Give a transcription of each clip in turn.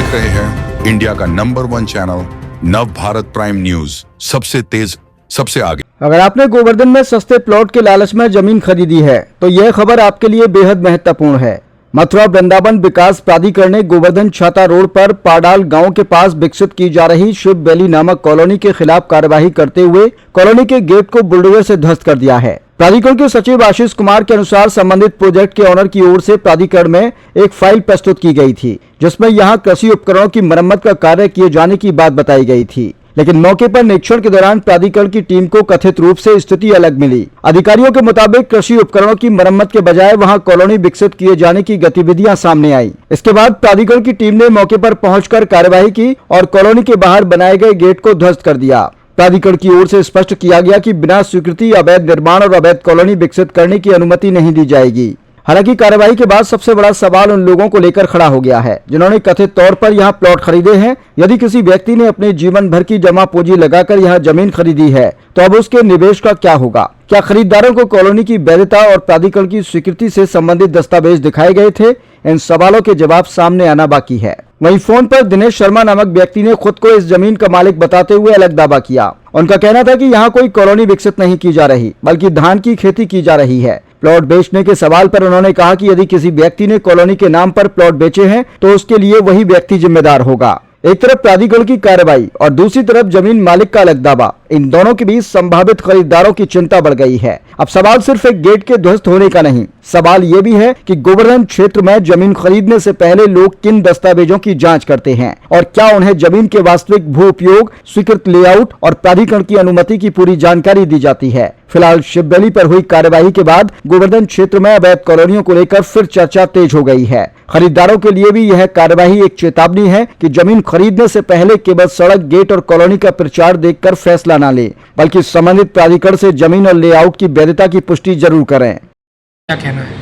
देख रहे हैं इंडिया का नंबर 1 चैनल नव भारत प्राइम न्यूज, सबसे तेज सबसे आगे। अगर आपने गोवर्धन में सस्ते प्लॉट के लालच में जमीन खरीदी है तो यह खबर आपके लिए बेहद महत्वपूर्ण है। मथुरा वृंदावन विकास प्राधिकरण ने गोवर्धन छाता रोड पर पाडाल गांव के पास विकसित की जा रही शिव वैली नामक कॉलोनी के खिलाफ कार्यवाही करते हुए कॉलोनी के गेट को बुलडोजर से ध्वस्त कर दिया है। प्राधिकरण के सचिव आशीष कुमार के अनुसार संबंधित प्रोजेक्ट के ऑनर की ओर से प्राधिकरण में एक फाइल प्रस्तुत की गई थी, जिसमें यहां कृषि उपकरणों की मरम्मत का कार्य किए जाने की बात बताई गई थी। लेकिन मौके पर निरीक्षण के दौरान प्राधिकरण की टीम को कथित रूप से स्थिति अलग मिली। अधिकारियों के मुताबिक कृषि उपकरणों की मरम्मत के बजाय वहां कॉलोनी विकसित किए जाने की गतिविधियां सामने आई। इसके बाद प्राधिकरण की टीम ने मौके पर पहुंचकर कार्यवाही की और कॉलोनी के बाहर बनाए गए गेट को ध्वस्त कर दिया। प्राधिकरण की ओर से स्पष्ट किया गया कि बिना स्वीकृति अवैध निर्माण और अवैध कॉलोनी विकसित करने की अनुमति नहीं दी जाएगी। हालांकि कार्रवाई के बाद सबसे बड़ा सवाल उन लोगों को लेकर खड़ा हो गया है जिन्होंने कथित तौर पर यहां प्लॉट खरीदे हैं। यदि किसी व्यक्ति ने अपने जीवन भर की जमा पूंजी लगाकर यहां जमीन खरीदी है तो अब उसके निवेश का क्या होगा? क्या खरीदारों को कॉलोनी की वैधता और प्राधिकरण की स्वीकृति से संबंधित दस्तावेज दिखाए गए थे? इन सवालों के जवाब सामने आना बाकी है। वहीं फोन पर दिनेश शर्मा नामक व्यक्ति ने खुद को इस जमीन का मालिक बताते हुए अलग दावा किया। उनका कहना था कि यहाँ कोई कॉलोनी विकसित नहीं की जा रही बल्कि धान की खेती की जा रही है। प्लॉट बेचने के सवाल पर उन्होंने कहा कि यदि किसी व्यक्ति ने कॉलोनी के नाम पर प्लॉट बेचे हैं तो उसके लिए वही व्यक्ति जिम्मेदार होगा। एक तरफ प्राधिकरण की कार्रवाई और दूसरी तरफ जमीन मालिक का अलग दावा, इन दोनों के बीच संभावित खरीदारों की चिंता बढ़ गई है। अब सवाल सिर्फ एक गेट के ध्वस्त होने का नहीं, सवाल ये भी है कि गोवर्धन क्षेत्र में जमीन खरीदने से पहले लोग किन दस्तावेजों की जांच करते हैं और क्या उन्हें जमीन के वास्तविक भू उपयोग, स्वीकृत लेआउट और प्राधिकरण की अनुमति की पूरी जानकारी दी जाती है। फिलहाल शिव वैली पर हुई कार्यवाही के बाद गोवर्धन क्षेत्र में अवैध कॉलोनियों को लेकर फिर चर्चा तेज हो गई है। खरीदारों के लिए भी यह कार्यवाही एक चेतावनी है कि जमीन खरीदने से पहले केवल सड़क, गेट और कॉलोनी का प्रचार देखकर फैसला न ले, बल्कि संबंधित प्राधिकरण से जमीन और लेआउट की वैधता की पुष्टि जरूर करें। क्या कहना है?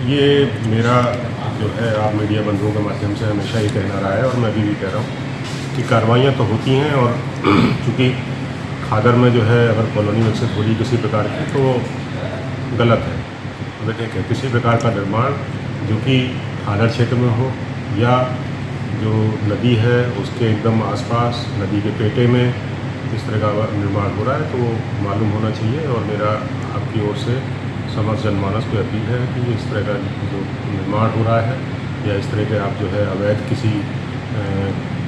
ये मेरा जो है आप मीडिया बंधुओं के माध्यम से हमेशा ये कहना रहा है और मैं अभी भी कह रहा हूँ कि कार्रवाइयाँ तो होती हैं और चूँकि खादर में जो है अगर कॉलोनी विकसित हो रही किसी प्रकार की तो गलत है। अगर ठीक है किसी प्रकार का निर्माण जो कि खादर क्षेत्र में हो या जो नदी है उसके एकदम आसपास नदी के पेटे में इस तरह का निर्माण हो रहा है तो वो मालूम होना चाहिए। और मेरा आपकी ओर से समस्त जनमानस को अपील है कि इस तरह का जो निर्माण हो रहा है या इस तरह के आप जो है अवैध किसी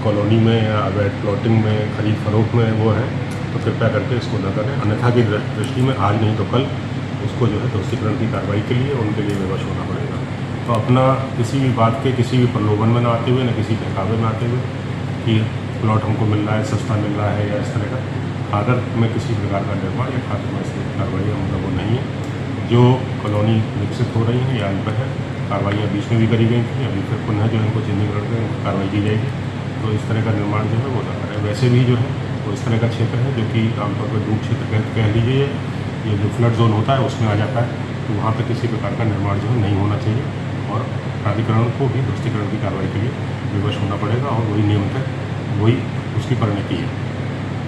कॉलोनी में या अवैध प्लॉटिंग में खरीद फरोख्त में वो है तो कृपया करके इसको न करें। अन्यथा की दृष्टि में आज नहीं तो कल उसको जो है ध्वस्तीकरण की कार्रवाई के लिए उनके लिए विवश होना पड़ेगा। तो अपना किसी भी बात के किसी भी प्रलोभन में न आते हुए न किसी बहकावे में आते हुए कि प्लॉट हमको मिल रहा है, सस्ता मिल रहा है या इस तरह का खादर में किसी प्रकार का निर्माण या खादर में इस तरह की कार्रवाई मतलब वो नहीं है। जो कॉलोनी विकसित हो रही हैं या इन पर है कार्रवाइयाँ बीच में भी करी गई थी, अभी फिर पुनः जो इनको चिन्हीकरण कर कार्रवाई की जाएगी। तो इस तरह का निर्माण जो है वो न करें। वैसे भी जो है वो इस तरह का क्षेत्र है जो कि आमतौर पर डूब क्षेत्र कह लीजिए, ये जो फ्लड जोन होता है उसमें आ जाता है, तो वहाँ पर किसी प्रकार का निर्माण जो है नहीं होना चाहिए और प्राधिकरण को भी ध्वस्तीकरण की कार्रवाई के लिए विवश होना पड़ेगा और वही नियम है, वही उसकी परिणति है।